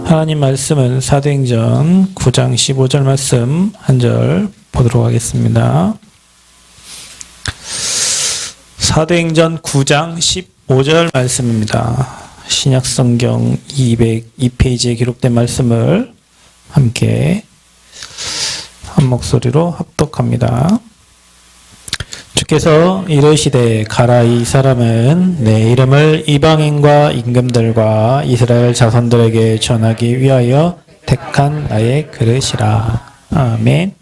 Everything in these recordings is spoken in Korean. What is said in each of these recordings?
하나님 말씀은 사도행전 9장 15절 말씀 한 절 보도록 하겠습니다. 사도행전 9장 15절 말씀입니다. 신약성경 202페이지에 기록된 말씀을 함께 한 목소리로 합독합니다. 주께서 이르시되 가라, 이 사람은 내 이름을 이방인과 임금들과 이스라엘 자손들에게 전하기 위하여 택한 나의 그릇이라. 아멘.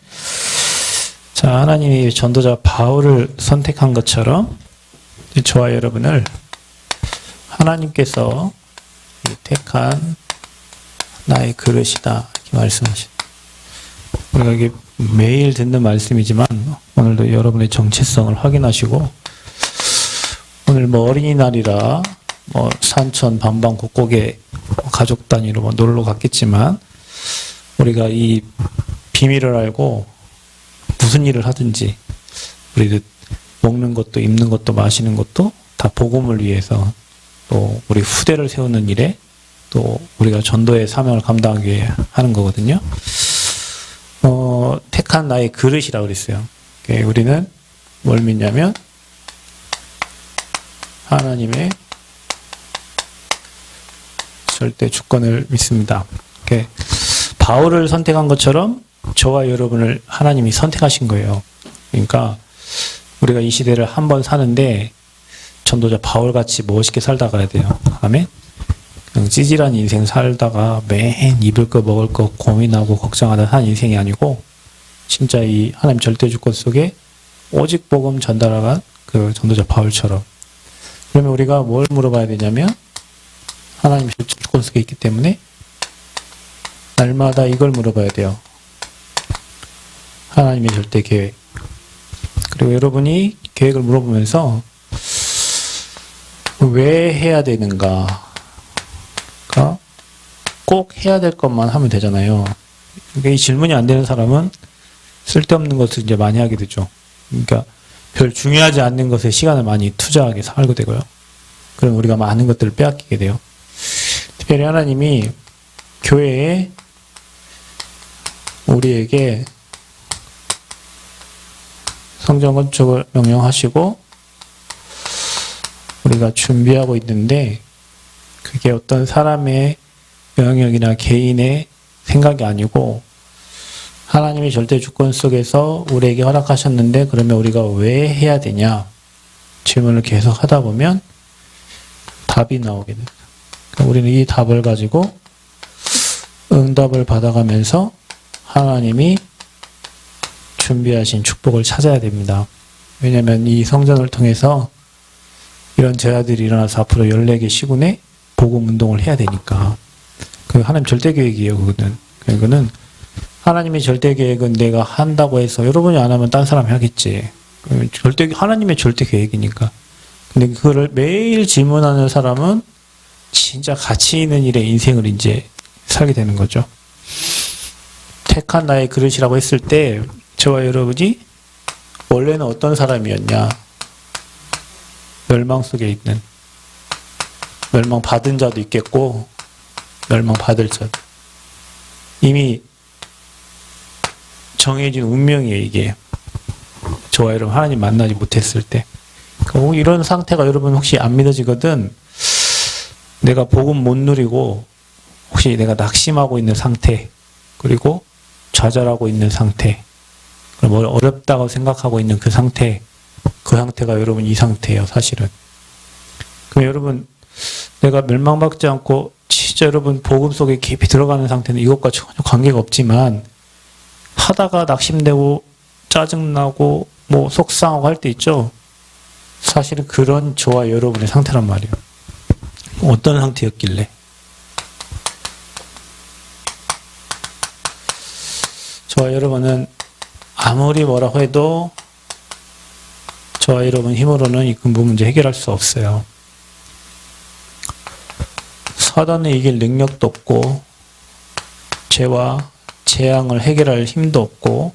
자, 하나님이 전도자 바울을 선택한 것처럼 저와 여러분을 하나님께서 택한 나의 그릇이다, 이렇게 말씀하십니다. 우리가 이게 매일 듣는 말씀이지만 오늘도 여러분의 정체성을 확인하시고, 오늘 뭐 어린이날이라 산천 반방 곳곳에 가족 단위로 놀러 갔겠지만, 우리가 이 비밀을 알고 무슨 일을 하든지 우리 먹는 것도 입는 것도 마시는 것도 다 복음을 위해서, 또 우리 후대를 세우는 일에, 또 우리가 전도의 사명을 감당하기 위해 하는 거거든요. 택한 나의 그릇이라고 그랬어요. 우리는 뭘 믿냐면 하나님의 절대 주권을 믿습니다. 바울을 선택한 것처럼 저와 여러분을 하나님이 선택하신 거예요. 그러니까 우리가 이 시대를 한번 사는데 전도자 바울같이 멋있게 살다 가야 돼요. 아멘. 그냥 찌질한 인생 살다가 매일 입을 거 먹을 거 고민하고 걱정하다 사는 인생이 아니고, 진짜 이 하나님 절대 주권 속에 오직 복음 전달하간 그 전도자 바울처럼. 그러면 우리가 뭘 물어봐야 되냐면, 하나님 절대 주권 속에 있기 때문에 날마다 이걸 물어봐야 돼요. 하나님의 절대 계획. 그리고 여러분이 계획을 물어보면서 왜 해야 되는가, 꼭 해야 될 것만 하면 되잖아요. 그러니까 이 질문이 안 되는 사람은 쓸데없는 것을 이제 많이 하게 되죠. 그러니까 별 중요하지 않는 것에 시간을 많이 투자하게 살게 되고요. 그럼 우리가 많은 것들을 빼앗기게 돼요. 특별히 하나님이 교회에 우리에게 성전 건축을 명령하시고 우리가 준비하고 있는데, 그게 어떤 사람의 영역이나 개인의 생각이 아니고 하나님의 절대 주권 속에서 우리에게 허락하셨는데, 그러면 우리가 왜 해야 되냐 질문을 계속 하다 보면 답이 나오게 됩니다. 그러니까 우리는 이 답을 가지고 응답을 받아가면서 하나님이 준비하신 축복을 찾아야 됩니다. 왜냐하면 이 성전을 통해서 이런 제자들이 일어나서 앞으로 14개 시군에 복음 운동을 해야 되니까. 그 하나님 절대 계획이에요, 그거는. 그거는 하나님의 절대 계획은 내가 한다고 해서 여러분이 안 하면 딴 사람이 하겠지. 하나님의 절대 계획이니까. 근데 그거를 매일 질문하는 사람은 진짜 가치 있는 일에 인생을 이제 살게 되는 거죠. 택한 나의 그릇이라고 했을 때 저와 여러분이 원래는 어떤 사람이었냐? 멸망 속에 있는, 멸망받은 자도 있겠고 멸망받을 자도. 이미 정해진 운명이에요, 이게. 저와 여러분 하나님 만나지 못했을 때. 이런 상태가 여러분 혹시 안 믿어지거든, 내가 복음 못 누리고 혹시 내가 낙심하고 있는 상태, 그리고 좌절하고 있는 상태, 뭘 어렵다고 생각하고 있는 그 상태, 그 상태가 여러분 이 상태예요, 사실은. 그럼 여러분, 내가 멸망받지 않고 진짜 여러분 복음 속에 깊이 들어가는 상태는 이것과 전혀 관계가 없지만, 하다가 낙심되고 짜증나고 속상하고 할 때 있죠. 사실은 그런 저와 여러분의 상태란 말이에요. 어떤 상태였길래? 저와 여러분은 아무리 뭐라고 해도 저와 여러분 힘으로는 이 근본 문제 해결할 수 없어요. 사단을 이길 능력도 없고, 죄와 재앙을 해결할 힘도 없고,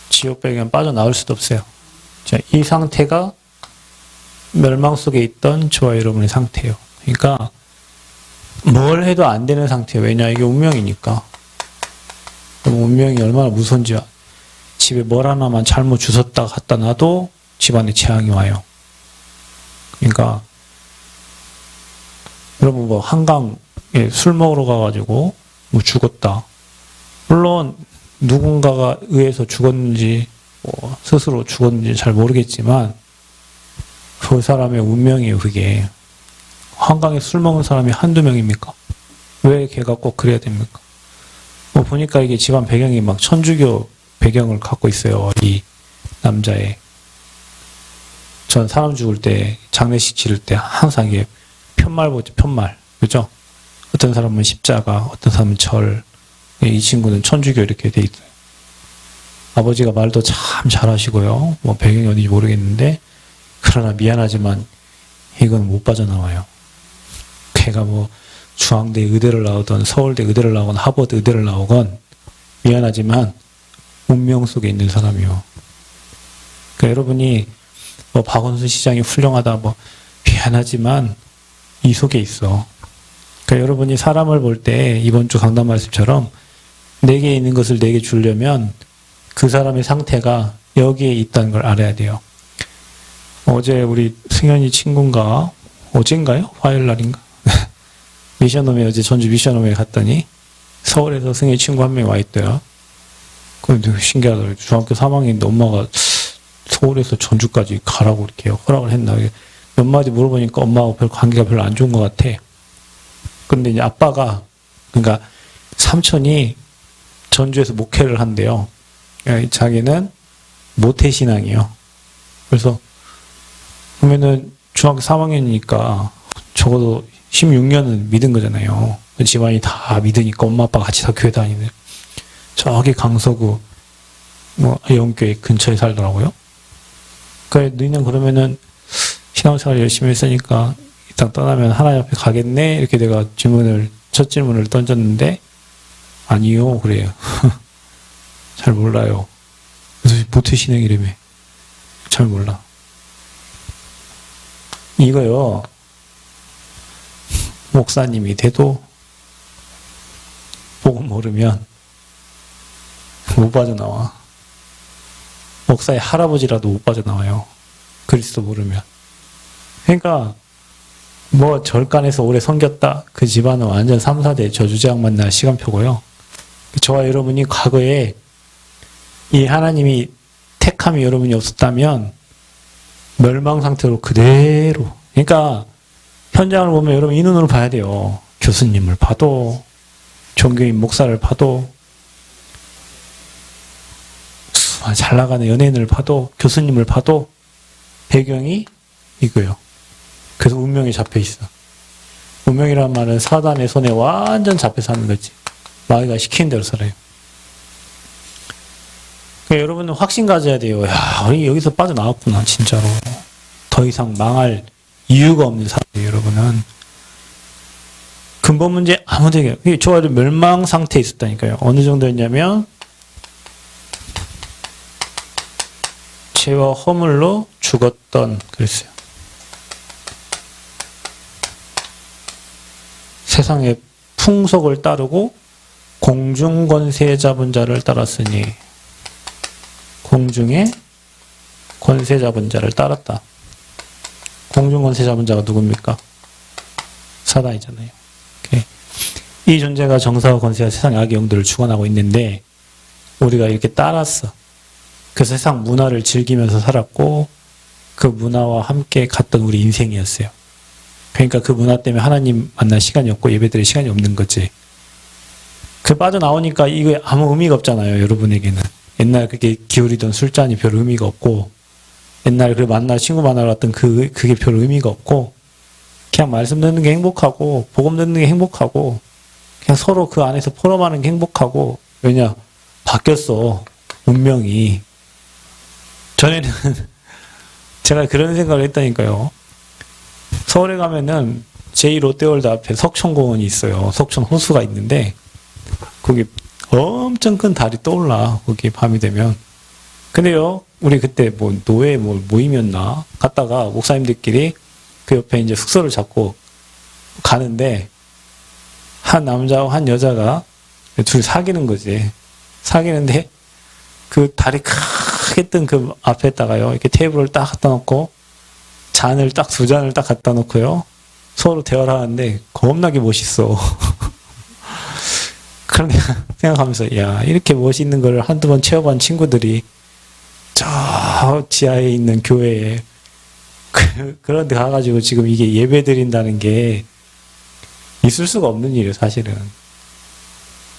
지옥배경에 빠져나올 수도 없어요. 자, 이 상태가 멸망 속에 있던 저와 여러분의 상태예요. 그러니까 뭘 해도 안 되는 상태예요. 왜냐, 이게 운명이니까. 그럼 운명이 얼마나 무서운지, 집에 뭘 하나만 잘못 주웠다 갖다 놔도 집안에 재앙이 와요. 그러니까 여러분 뭐 한강에 술 먹으러 가가지고 뭐 죽었다. 물론 누군가가 의해서 죽었는지 뭐 스스로 죽었는지 잘 모르겠지만 그 사람의 운명이에요. 그게. 한강에 술 먹은 사람이 한두 명입니까? 왜 걔가 꼭 그래야 됩니까? 뭐 보니까 이게 집안 배경이 막 천주교 배경을 갖고 있어요. 이 남자의. 전 사람 죽을 때 장례식 치를 때 항상 이게 편말 보죠. 편말. 그죠? 어떤 사람은 십자가, 어떤 사람은 절. 이 친구는 천주교 이렇게 돼 있어요. 아버지가 말도 참 잘하시고요. 뭐 배경이 어딘지 모르겠는데 그러나 미안하지만 이건 못 빠져나와요. 걔가 뭐 중앙대 의대를 나오던 서울대 의대를 나오건 하버드 의대를 나오건 미안하지만 운명 속에 있는 사람이요. 그러니까 여러분이 뭐 박원순 시장이 훌륭하다 뭐 미안하지만 이 속에 있어. 그러니까 여러분이 사람을 볼 때 이번 주 강단 말씀처럼 내게 있는 것을 내게 주려면 그 사람의 상태가 여기에 있다는 걸 알아야 돼요. 어제 우리 승현이 친구인가 어젠가요? 화요일 날인가? 미션홈에 어제 전주 미션홈에 갔더니 서울에서 승현이 친구 한 명이 와 있대요. 근데 신기하더라고요. 중학교 3학년인데 엄마가 서울에서 전주까지 가라고 이렇게 허락을 했나. 몇 마디 물어보니까 엄마하고 별 관계가 별로 안 좋은 것 같아. 근데 이제 아빠가, 그러니까 삼촌이 전주에서 목회를 한대요. 자기는 모태신앙이에요. 그래서 그러면은 중학교 3학년이니까 적어도 16년은 믿은 거잖아요. 집안이 다 믿으니까 엄마 아빠가 같이 다 교회 다니는. 저기 강서구 뭐 영교회 근처에 살더라고요. 그러니까 너희는 그러면은 신앙생활 열심히 했으니까 이따 떠나면 하나님 앞에 가겠네? 이렇게 내가 첫 질문을 던졌는데 아니요 그래요. 잘 몰라요. 그래서 모태신앙이라며. 잘 몰라. 이거요. 목사님이 돼도 복음 모르면 못 빠져나와. 목사의 할아버지라도 못 빠져나와요. 그리스도 모르면. 그러니까 뭐 절간에서 오래 섬겼다. 그 집안은 완전 3, 4대 저주제약 만날 시간표고요. 저와 여러분이 과거에 이 하나님이 택함이 여러분이 없었다면 멸망 상태로 그대로. 그러니까 현장을 보면 여러분 이 눈으로 봐야 돼요. 교수님을 봐도 종교인 목사를 봐도 잘 나가는 연예인을 봐도 교수님을 봐도 배경이 이거예요. 그래서 운명이 잡혀 있어. 운명이란 말은 사단의 손에 완전 잡혀 사는 거지. 마귀가 시키는 대로 살아요. 그러니까 여러분은 확신 가져야 돼요. 야, 우리 여기서 빠져나왔구나, 진짜로. 더 이상 망할 이유가 없는 사람이에요, 여러분은. 근본 문제 아무도 얘기해요. 저와도 멸망 상태에 있었다니까요. 어느 정도였냐면, 죄와 허물로 죽었던, 그랬어요. 세상의 풍속을 따르고 공중권세 잡은 자를 따랐으니 공중의 권세 잡은 자를 따랐다. 공중권세 잡은 자가 누굽니까? 사단이잖아요. 이 존재가 정사와 권세와 세상의 악의 영들을 주관하고 있는데 우리가 이렇게 따랐어. 그 세상 문화를 즐기면서 살았고 그 문화와 함께 갔던 우리 인생이었어요. 그러니까 그 문화 때문에 하나님 만날 시간이 없고 예배드릴 시간이 없는 거지. 그 빠져나오니까 이게 아무 의미가 없잖아요. 여러분에게는. 옛날 그게 기울이던 술잔이 별 의미가 없고 옛날 그 친구 만나러 갔던 그게 별 의미가 없고 그냥 말씀 듣는 게 행복하고 복음 듣는 게 행복하고 그냥 서로 그 안에서 포럼하는 게 행복하고 왜냐? 바뀌었어. 운명이. 전에는 제가 그런 생각을 했다니까요. 서울에 가면은 제2롯데월드 앞에 석촌공원이 있어요. 석촌 호수가 있는데 거기 엄청 큰 달이 떠올라. 거기 밤이 되면. 근데요, 우리 그때 뭐 노예 모임이었나? 갔다가 목사님들끼리 그 옆에 이제 숙소를 잡고 가는데 한 남자하고 한 여자가 둘이 사귀는 거지. 사귀는데 그 다리 크게 뜬 그 앞에다가요. 이렇게 테이블을 딱 갖다 놓고 잔을 딱 두 잔을 딱 갖다 놓고요. 서로 대화를 하는데 겁나게 멋있어. 그런데 생각하면서 야 이렇게 멋있는 걸 한두 번 체험한 친구들이 저 지하에 있는 교회에 그런 데 가가지고 지금 이게 예배 드린다는 게 있을 수가 없는 일이에요, 사실은.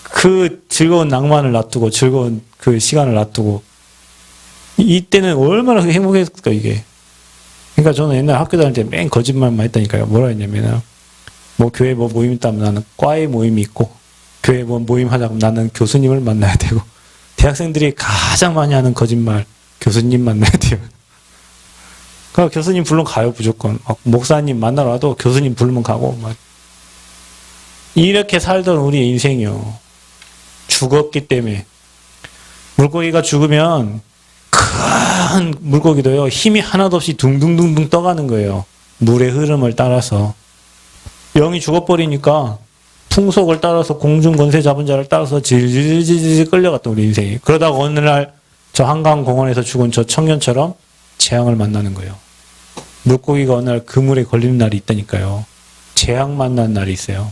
그 즐거운 낭만을 놔두고, 즐거운 그 시간을 놔두고, 이때는 얼마나 행복했을까, 이게. 그러니까 저는 옛날 학교 다닐 때 맨 거짓말만 했다니까요. 뭐라 했냐면은, 뭐 교회 뭐 모임 있다면 나는 과에 모임이 있고, 교회 뭐 모임 하자면 나는 교수님을 만나야 되고, 대학생들이 가장 많이 하는 거짓말, 교수님 만나야 돼요. 그러니까 교수님 부르면 가요, 무조건. 막 목사님 만나러 와도 교수님 부르면 가고, 막. 이렇게 살던 우리의 인생이요. 죽었기 때문에. 물고기가 죽으면 큰 물고기도요, 힘이 하나도 없이 둥둥둥둥 떠가는 거예요. 물의 흐름을 따라서. 영이 죽어버리니까 풍속을 따라서 공중 권세 잡은 자를 따라서 질질질질 끌려갔던 우리 인생이. 그러다가 어느 날 저 한강공원에서 죽은 저 청년처럼 재앙을 만나는 거예요. 물고기가 어느 날 그물에 걸리는 날이 있다니까요. 재앙 만난 날이 있어요.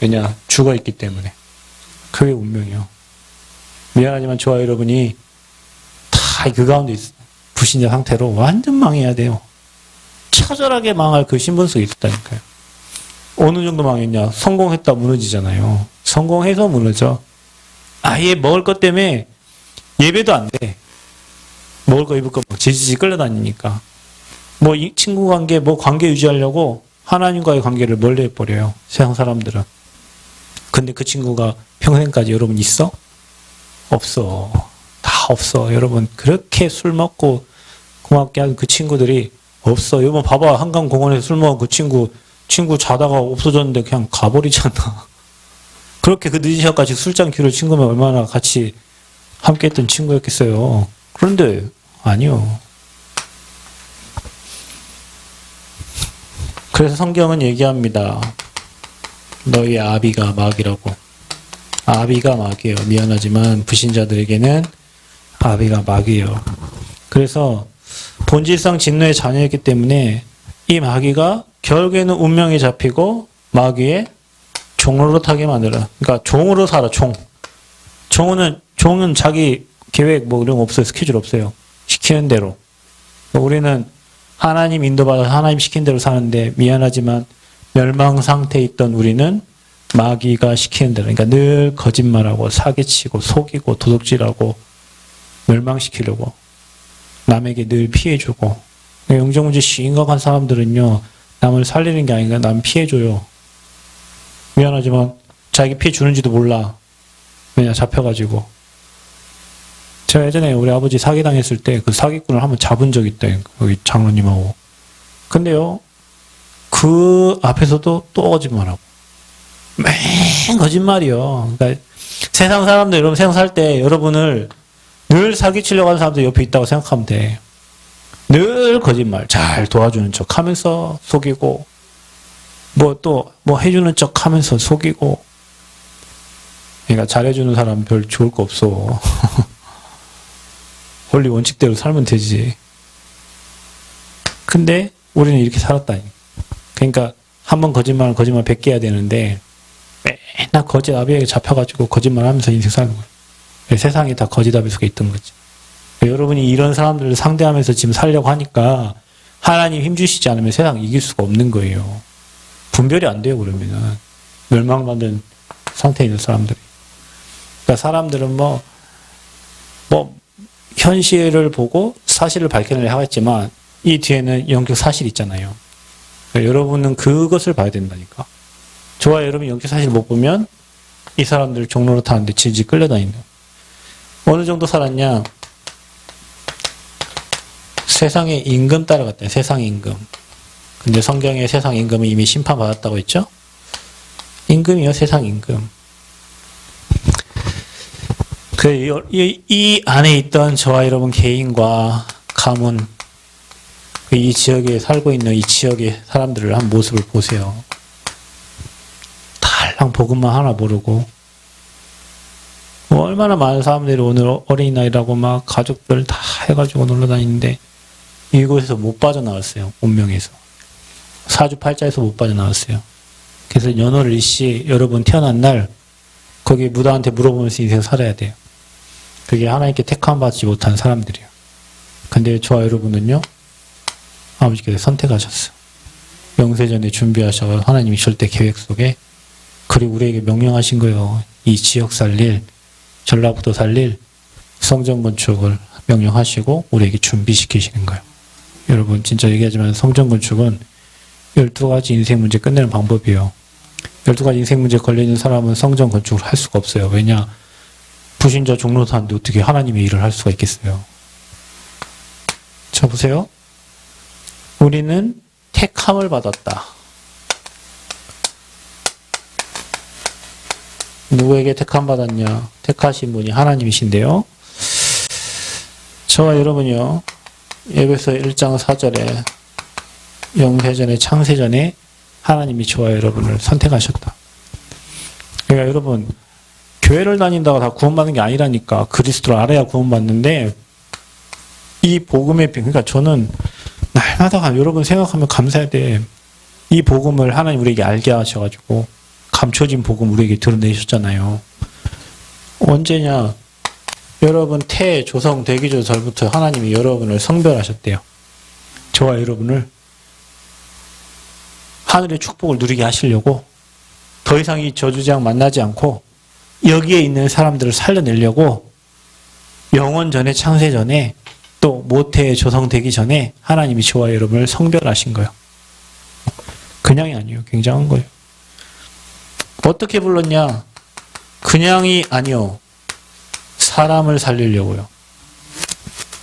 왜냐? 죽어있기 때문에. 그게 운명이요. 미안하지만 저와 여러분이 다 그 가운데 불신자 상태로 완전 망해야 돼요. 처절하게 망할 그 신분 속에 있었다니까요. 어느 정도 망했냐? 성공했다 무너지잖아요. 성공해서 무너져. 아예 먹을 것 때문에 예배도 안 돼. 먹을 거 입을 거 막 지지지 끌려다니니까. 뭐 이 친구 관계, 뭐 관계 유지하려고 하나님과의 관계를 멀리 해버려요. 세상 사람들은. 근데 그 친구가 평생까지 여러분 있어? 없어. 다 없어. 여러분 그렇게 술 먹고 고맙게 한 그 친구들이 없어. 여러분 봐봐. 한강공원에서 술 먹은 그 친구 자다가 없어졌는데 그냥 가버리잖아. 그렇게 그 늦은 시간까지 술잔 기울여 친구면 얼마나 같이 함께 했던 친구였겠어요. 그런데 아니요. 그래서 성경은 얘기합니다. 너희 아비가 마귀라고. 아비가 마귀예요. 미안하지만 불신자들에게는 아비가 마귀예요. 그래서 본질상 진노의 자녀였기 때문에 이 마귀가 결국에는 운명에 잡히고 마귀의 종으로 타게 만들어. 그러니까 종으로 살아. 종은 자기 계획 뭐 이런 거 없어요. 스케줄 없어요. 시키는 대로. 우리는 하나님 인도받아서 하나님 시킨 대로 사는데 미안하지만 멸망 상태에 있던 우리는 마귀가 시키는 대로, 그러니까 늘 거짓말하고 사기치고 속이고 도둑질하고 멸망시키려고 남에게 늘 피해주고. 영적문제 심각한 사람들은요, 남을 살리는 게 아니라 남 피해줘요. 미안하지만 자기 피해 주는지도 몰라. 왜냐, 잡혀가지고. 제가 예전에 우리 아버지 사기당했을 때 그 사기꾼을 한번 잡은 적이 있다. 여기 장로님하고. 근데요, 그 앞에서도 또 거짓말하고. 맨 거짓말이요. 그러니까 세상 사람들, 여러분 세상 살 때 여러분을 늘 사기치려고 하는 사람들 옆에 있다고 생각하면 돼. 늘 거짓말, 잘 도와주는 척 하면서 속이고, 뭐 해주는 척 하면서 속이고. 그러니까 잘해주는 사람 별 좋을 거 없어. 원리 원칙대로 살면 되지. 근데 우리는 이렇게 살았다니. 그러니까 한번 거짓말 100개 해야 되는데 맨날 거짓 아비에게 잡혀가지고 거짓말하면서 인생 사는 거예요. 세상에 다 거짓 아비 속에 있던 거지. 여러분이 이런 사람들을 상대하면서 지금 살려고 하니까 하나님 힘주시지 않으면 세상 이길 수가 없는 거예요. 분별이 안 돼요. 그러면은 멸망받는 상태에 있는 사람들이. 그러니까 사람들은 뭐 현실을 보고 사실을 밝혀내려 하겠지만 이 뒤에는 영적 사실이 있잖아요. 그러니까 여러분은 그것을 봐야 된다니까. 저와 여러분이 영적 사실을 못 보면 이 사람들 종로로 타는데 질질 끌려다닌다. 어느 정도 살았냐? 세상의 임금 따라갔다. 세상의 임금. 근데 성경에 세상 임금은 이미 심판받았다고 했죠? 임금이요, 세상 임금. 이 안에 있던 저와 여러분 개인과 가문, 이 지역에 살고 있는 이 지역의 사람들을 한 모습을 보세요. 달랑 복음만 하나 모르고 뭐 얼마나 많은 사람들이 오늘 어린이날이라고 막 가족들 다 해가지고 놀러 다니는데 이곳에서 못 빠져나왔어요. 운명에서. 사주팔자에서 못 빠져나왔어요. 그래서 연월 일시 여러분 태어난 날 거기 무당한테 물어보면서 인생 살아야 돼요. 그게 하나님께 택함받지 못한 사람들이에요. 근데 저와 여러분은요, 아버지께서 선택하셨어요. 영세전에 준비하셔서 하나님이 절대 계획 속에, 그리고 우리에게 명령하신 거예요. 이 지역 살릴, 전라북도 살릴 성전 건축을 명령하시고 우리에게 준비시키시는 거예요. 여러분 진짜 얘기하지만 성전 건축은 12가지 인생 문제 끝내는 방법이에요. 12가지 인생 문제 걸려있는 사람은 성전 건축을 할 수가 없어요. 왜냐? 불신자 종로 사는데 어떻게 하나님의 일을 할 수가 있겠어요. 자, 보세요. 우리는 택함을 받았다. 누구에게 택함 받았냐? 택하신 분이 하나님이신데요. 저와 여러분이요, 에베소 1장 4절에 영세전에 창세전에 하나님이 저와 여러분을 선택하셨다. 그러니까 여러분, 교회를 다닌다고 다 구원받는 게 아니라니까. 그리스도를 알아야 구원받는데, 이 복음의, 그러니까 저는 날마다 여러분 생각하면 감사해야 돼. 이 복음을 하나님 우리에게 알게 하셔가지고 감춰진 복음 우리에게 드러내셨잖아요. 언제냐? 여러분 조성 대기조 절부터 하나님이 여러분을 성별하셨대요. 저와 여러분을 하늘의 축복을 누리게 하시려고 더 이상 이 저주장 만나지 않고 여기에 있는 사람들을 살려내려고 영원 전에 창세 전에 또 모태 조성되기 전에 하나님이 저와 여러분을 성별하신 거예요. 그냥이 아니에요. 굉장한 거예요. 어떻게 불렀냐? 그냥이 아니요. 사람을 살리려고요.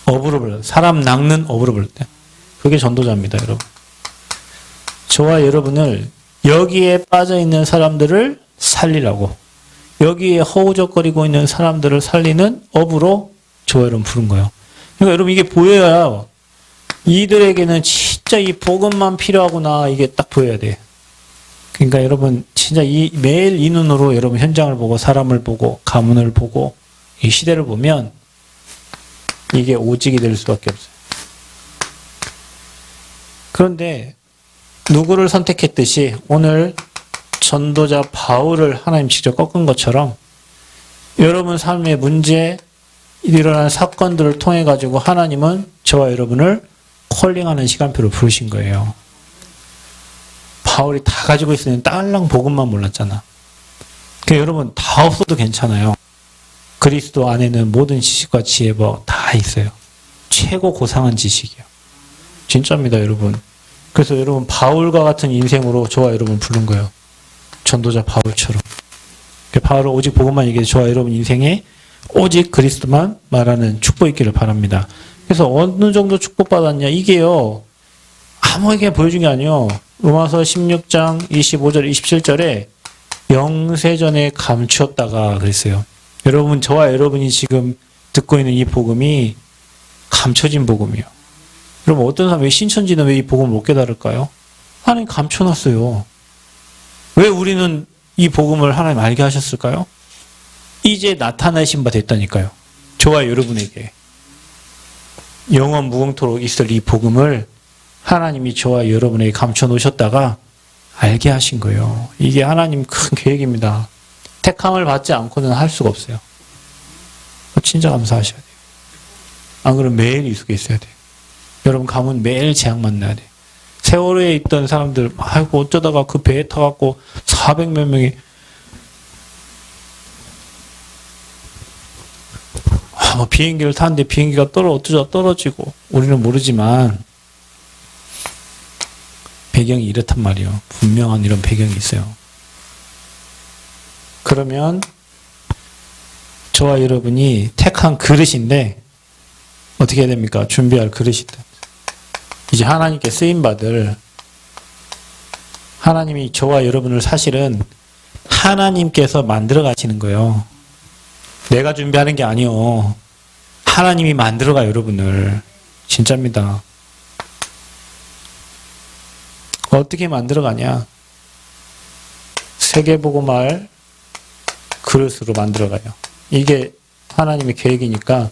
업으로 불러요. 사람 낚는 업으로 불렀대. 그게 전도자입니다, 여러분. 저와 여러분을 여기에 빠져있는 사람들을 살리라고, 여기에 허우적거리고 있는 사람들을 살리는 업으로 저와 여러분 부른 거예요. 그러니까 여러분 이게 보여야 이들에게는 진짜 이 복음만 필요하구나, 이게 딱 보여야 돼. 그러니까 여러분 진짜 매일 이 눈으로 여러분 현장을 보고 사람을 보고 가문을 보고 이 시대를 보면 이게 오직이 될 수밖에 없어요. 그런데 누구를 선택했듯이 오늘 전도자 바울을 하나님 직접 꺾은 것처럼 여러분 삶의 문제, 일어난 사건들을 통해 가지고 하나님은 저와 여러분을 콜링하는 시간표를 부르신 거예요. 바울이 다 가지고 있으면 딸랑 복음만 몰랐잖아. 그러니까 여러분 다 없어도 괜찮아요. 그리스도 안에는 모든 지식과 지혜가 다 있어요. 최고 고상한 지식이요. 진짜입니다, 여러분. 그래서 여러분 바울과 같은 인생으로 저와 여러분 부른 거예요. 전도자 바울처럼. 바울은 오직 복음만 얘기해서 저와 여러분 인생에 오직 그리스도만 말하는 축복 있기를 바랍니다. 그래서 어느 정도 축복받았냐? 이게요, 아무에게 보여준 게 아니에요. 로마서 16장 25절 27절에 영세전에 감추었다가 그랬어요. 여러분, 저와 여러분이 지금 듣고 있는 이 복음이 감춰진 복음이에요. 여러분, 어떤 사람이 신천지는 왜 이 복음을 못 깨달을까요? 하나님 감춰놨어요. 왜 우리는 이 복음을 하나님 알게 하셨을까요? 이제 나타나신 바 됐다니까요. 저와 여러분에게 영원 무궁토록 있을 이 복음을 하나님이 저와 여러분에게 감춰 놓으셨다가 알게 하신 거예요. 이게 하나님 큰 계획입니다. 택함을 받지 않고는 할 수가 없어요. 진짜 감사하셔야 돼요. 안 그러면 매일 이 속에 있어야 돼요. 여러분 가면 매일 재앙 만나야 돼요. 세월호에 있던 사람들, 아이고 어쩌다가 그 배에 타갖고 400몇 명이 뭐 비행기를 타는데 비행기가 떨어지고 우리는 모르지만 배경이 이렇단 말이에요. 분명한 이런 배경이 있어요. 그러면 저와 여러분이 택한 그릇인데 어떻게 해야 됩니까? 준비할 그릇이다. 이제 하나님께 쓰임받을, 하나님이 저와 여러분을 사실은 하나님께서 만들어 가시는 거예요. 내가 준비하는 게 아니요. 하나님이 만들어가요, 여러분을. 진짜입니다. 어떻게 만들어가냐? 세계복음할 그릇으로 만들어가요. 이게 하나님의 계획이니까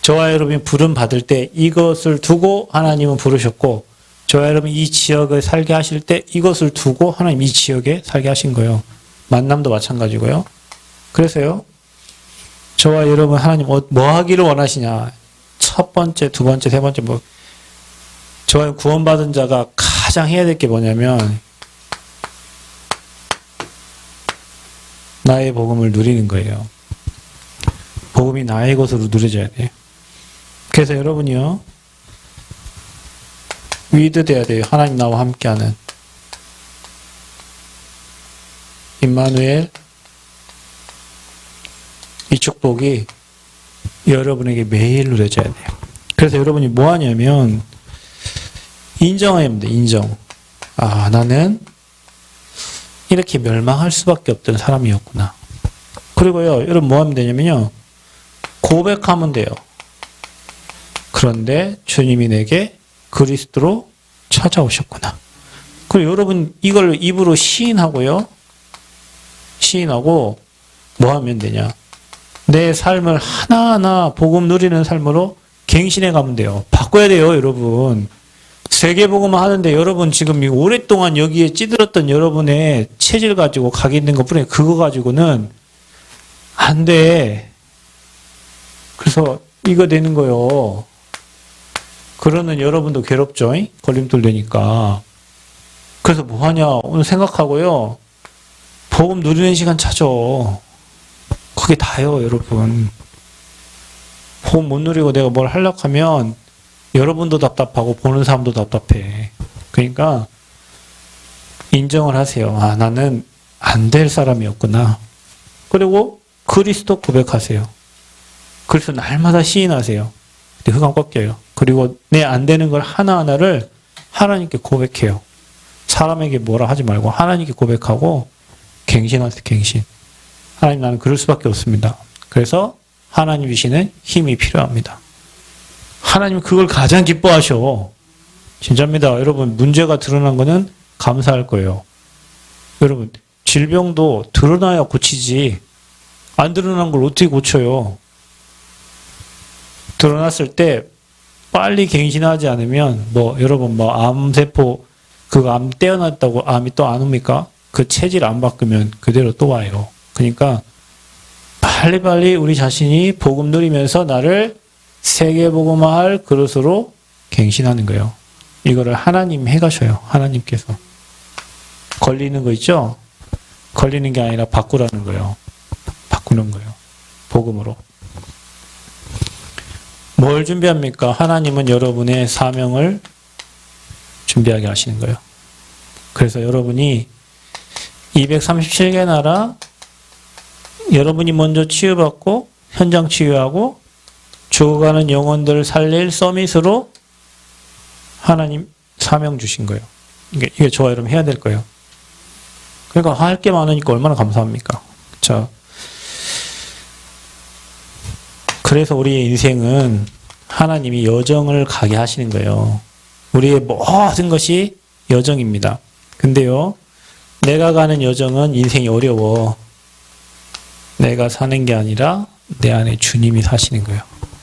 저와 여러분이 부름 받을 때 이것을 두고 하나님은 부르셨고 저와 여러분 이 지역을 살게 하실 때 이것을 두고 하나님 이 지역에 살게 하신 거예요. 만남도 마찬가지고요. 그래서요. 저와 여러분 하나님 뭐 하기를 원하시냐. 첫 번째, 두 번째, 세 번째 뭐 저와 구원받은 자가 가장 해야 될 게 뭐냐면 나의 복음을 누리는 거예요. 복음이 나의 것으로 누려져야 돼요. 그래서 여러분이요. 위드 돼야 돼요. 하나님 나와 함께하는. 임마누엘 이 축복이 여러분에게 매일 누려져야 돼요. 그래서 여러분이 뭐 하냐면 인정해야 합니다. 인정. 아, 나는 이렇게 멸망할 수밖에 없던 사람이었구나. 그리고요, 여러분 뭐 하면 되냐면요. 고백하면 돼요. 그런데 주님이 내게 그리스도로 찾아오셨구나. 그리고 여러분 이걸 입으로 시인하고요. 시인하고 뭐 하면 되냐. 내 삶을 하나하나 복음 누리는 삶으로 갱신해 가면 돼요. 바꿔야 돼요, 여러분. 세계복음 하는데 여러분 지금 오랫동안 여기에 찌들었던 여러분의 체질 가지고 가게 있는 것뿐이에요. 그거 가지고는 안 돼. 그래서 이거 되는 거요. 그러는 여러분도 괴롭죠. 걸림돌 되니까. 그래서 뭐 하냐. 오늘 생각하고요. 복음 누리는 시간 찾아. 그게 다요, 여러분. 복음 못 누리고 내가 뭘 하려고 하면 여러분도 답답하고 보는 사람도 답답해. 그러니까 인정을 하세요. 아, 나는 안 될 사람이었구나. 그리고 그리스도 고백하세요. 그래서 날마다 시인하세요. 근데 흑암 꺾여요. 그리고 내 안 되는 걸 하나하나를 하나님께 고백해요. 사람에게 뭐라 하지 말고 하나님께 고백하고 갱신하세요. 갱신. 하나님 나는 그럴 수밖에 없습니다. 그래서 하나님 주시는 힘이 필요합니다. 하나님 그걸 가장 기뻐하셔. 진짜입니다. 여러분 문제가 드러난 거는 감사할 거예요. 여러분 질병도 드러나야 고치지 안 드러난 걸 어떻게 고쳐요. 드러났을 때 빨리 갱신하지 않으면 뭐 여러분 뭐 암세포 그거 암 떼어놨다고 암이 또 안 옵니까? 그 체질 안 바꾸면 그대로 또 와요. 그러니까 빨리빨리 우리 자신이 복음 누리면서 나를 세계복음화할 그릇으로 갱신하는 거예요. 이거를 하나님 해가셔요. 하나님께서. 걸리는 거 있죠? 걸리는 게 아니라 바꾸라는 거예요. 바꾸는 거예요. 복음으로. 뭘 준비합니까? 하나님은 여러분의 사명을 준비하게 하시는 거예요. 그래서 여러분이 237개 나라 여러분이 먼저 치유받고 현장 치유하고 죽어가는 영혼들을 살릴 서밋으로 하나님 사명 주신 거예요. 이게 저와 여러분 해야 될 거예요. 그러니까 할 게 많으니까 얼마나 감사합니까? 자, 그래서 우리의 인생은 하나님이 여정을 가게 하시는 거예요. 우리의 모든 것이 여정입니다. 근데요, 내가 가는 여정은 인생이 어려워. 내가 사는 게 아니라 내 안에 주님이 사시는 거예요.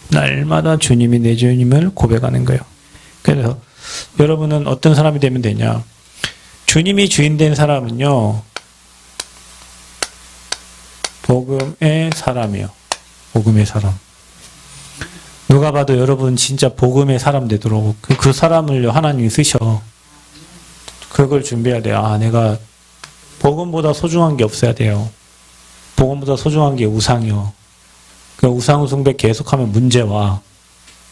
날마다 주님이 내 주님을 고백하는 거예요. 그래서 여러분은 어떤 사람이 되면 되냐? 주님이 주인 된 사람은요, 복음의 사람이요. 복음의 사람. 누가 봐도 여러분 진짜 복음의 사람 되도록 그 사람을 하나님이 쓰셔. 그걸 준비해야 돼요. 아, 내가 복음보다 소중한 게 없어야 돼요. 복음보다 소중한 게 우상이요. 그 우상 숭배 계속하면 문제와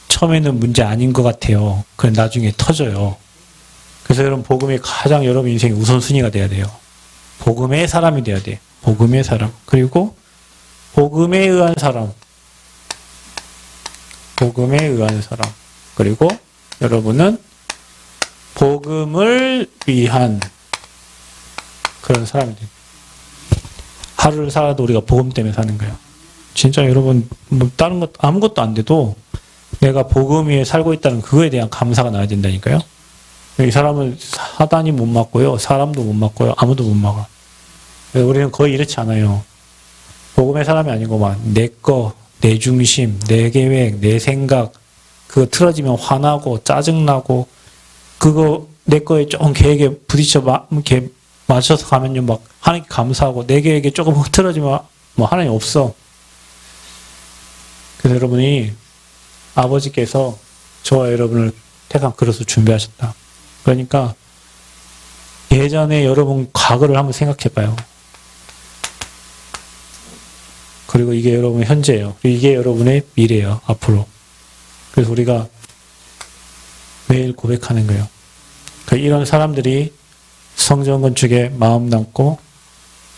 처음에는 문제 아닌 것 같아요. 그래 나중에 터져요. 그래서 여러분 복음이 가장 여러분 인생의 우선순위가 돼야 돼요. 복음의 사람이 돼야 돼. 복음의 사람. 그리고 복음에 의한 사람. 복음에 의한 사람. 그리고 여러분은 복음을 위한 그런 사람이 돼요. 하루를 살아도 우리가 복음 때문에 사는 거예요. 진짜 여러분 뭐 다른 것 아무것도 안 돼도 내가 복음 위에 살고 있다는 그거에 대한 감사가 나야 된다니까요. 이 사람을 사단이 못 막고요. 사람도 못 막고요. 아무도 못 막아. 우리는 거의 이렇지 않아요. 복음의 사람이 아니고만 내 거, 내 중심, 내 계획, 내 생각 그거 틀어지면 화나고 짜증나고 그거 내 거에 조금 계획에 부딪혀 이렇게 맞춰서 가면요 막 하나님께 감사하고 내 계획에 조금 흐트러지면 뭐 하나님 없어. 그래서 여러분이 아버지께서 저와 여러분을 택한 그릇을 준비하셨다. 그러니까 예전에 여러분 과거를 한번 생각해 봐요. 그리고 이게 여러분의 현재예요. 그리고 이게 여러분의 미래예요. 앞으로. 그래서 우리가 매일 고백하는 거예요. 그러니까 이런 사람들이 성전 건축에 마음 담고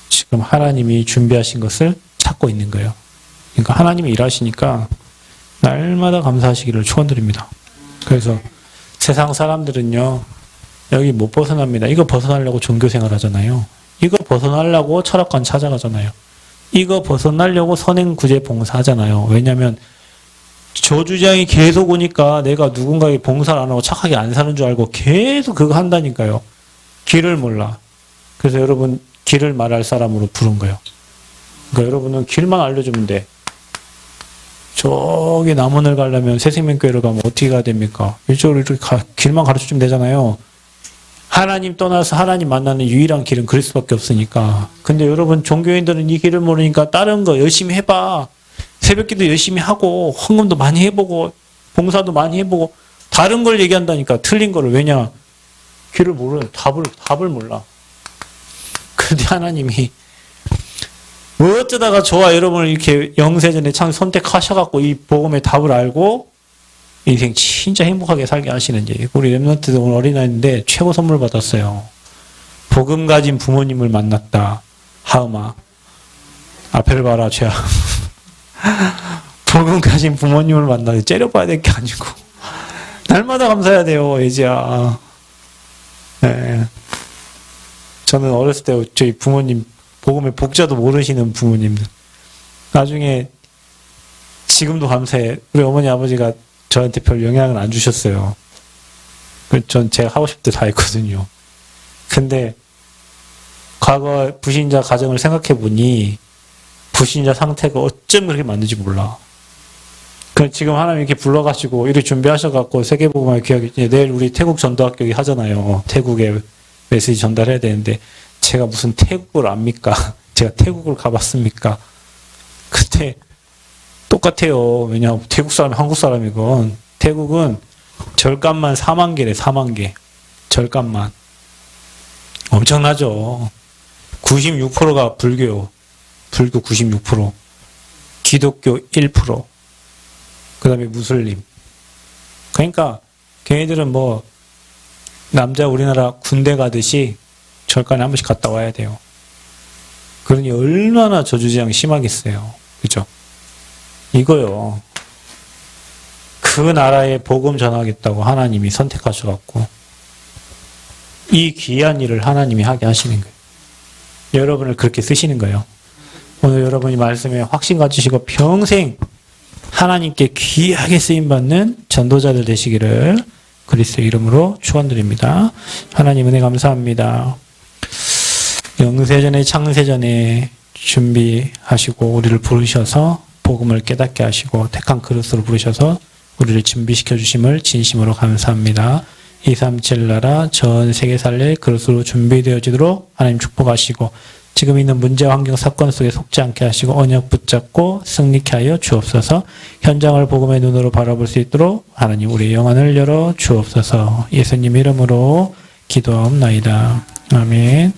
지금 하나님이 준비하신 것을 찾고 있는 거예요. 그러니까 하나님이 일하시니까 날마다 감사하시기를 축원드립니다. 그래서 세상 사람들은요. 여기 못 벗어납니다. 이거 벗어나려고 종교생활 하잖아요. 이거 벗어나려고 철학관 찾아가잖아요. 이거 벗어나려고 선행구제 봉사하잖아요. 왜냐하면 저주장이 계속 오니까 내가 누군가에게 봉사를 안 하고 착하게 안 사는 줄 알고 계속 그거 한다니까요. 길을 몰라. 그래서 여러분 길을 말할 사람으로 부른 거예요. 그러니까 여러분은 길만 알려주면 돼. 저기 남원을 가려면 새생명교회를 가면 어떻게 가야 됩니까? 이쪽으로 이렇게 길만 가르쳐주면 되잖아요. 하나님 떠나서 하나님 만나는 유일한 길은 그리스도밖에 없으니까. 근데 여러분 종교인들은 이 길을 모르니까 다른 거 열심히 해봐. 새벽기도 열심히 하고 헌금도 많이 해보고 봉사도 많이 해보고 다른 걸 얘기한다니까. 틀린 거를. 왜냐? 길을 모르는 답을 몰라. 그런데 하나님이 어쩌다가 저와 여러분을 이렇게 영세전에 참 선택하셔갖고 이 복음의 답을 알고 인생 진짜 행복하게 살게 하시는지. 우리 랩런트도 오늘 어린아이인데 최고 선물 받았어요. 복음 가진 부모님을 만났다. 하음아. 앞에를 봐라, 죄야. 복음 가진 부모님을 만나서 째려봐야 될 게 아니고. 날마다 감사해야 돼요, 예지야. 네. 저는 어렸을 때 저희 부모님, 복음의 복자도 모르시는 부모님들. 나중에 지금도 감사해. 우리 어머니, 아버지가 저한테 별 영향을 안 주셨어요. 전 제가 하고 싶을 때 다 했거든요. 근데 과거 불신자 가정을 생각해 보니 불신자 상태가 어쩜 그렇게 맞는지 몰라. 지금 하나님 이렇게 불러가지고 이렇게 준비하셔갖고 세계복음화 기억이 내일 우리 태국 전도학교 하잖아요. 태국에 메시지 전달해야 되는데 제가 무슨 태국을 압니까? 제가 태국을 가봤습니까? 근데 똑같아요. 왜냐하면 태국 사람이 한국 사람이건 태국은 절간만 4만 개래. 4만 개. 절간만. 엄청나죠. 96%가 불교 96%. 기독교 1%. 그 다음에 무슬림. 그러니까 걔네들은 뭐 남자 우리나라 군대 가듯이 절간에 한 번씩 갔다 와야 돼요. 그러니 얼마나 저주지향이 심하겠어요. 그죠? 이거요. 그 나라에 복음 전하겠다고 하나님이 선택하셔갖고 이 귀한 일을 하나님이 하게 하시는 거예요. 여러분을 그렇게 쓰시는 거예요. 오늘 여러분이 말씀에 확신 가지시고 평생 하나님께 귀하게 쓰임받는 전도자들 되시기를 그리스도의 이름으로 축원드립니다. 하나님 은혜 감사합니다. 영세전에 창세전에 준비하시고 우리를 부르셔서 복음을 깨닫게 하시고 택한 그릇으로 부르셔서 우리를 준비시켜 주심을 진심으로 감사합니다. 237 나라 전 세계 살릴 그릇으로 준비되어지도록 하나님 축복하시고 지금 있는 문제와 환경 사건 속에 속지 않게 하시고 언약 붙잡고 승리케 하여 주옵소서. 현장을 복음의 눈으로 바라볼 수 있도록 하나님 우리의 영안을 열어 주옵소서. 예수님 이름으로 기도하옵나이다. 아멘.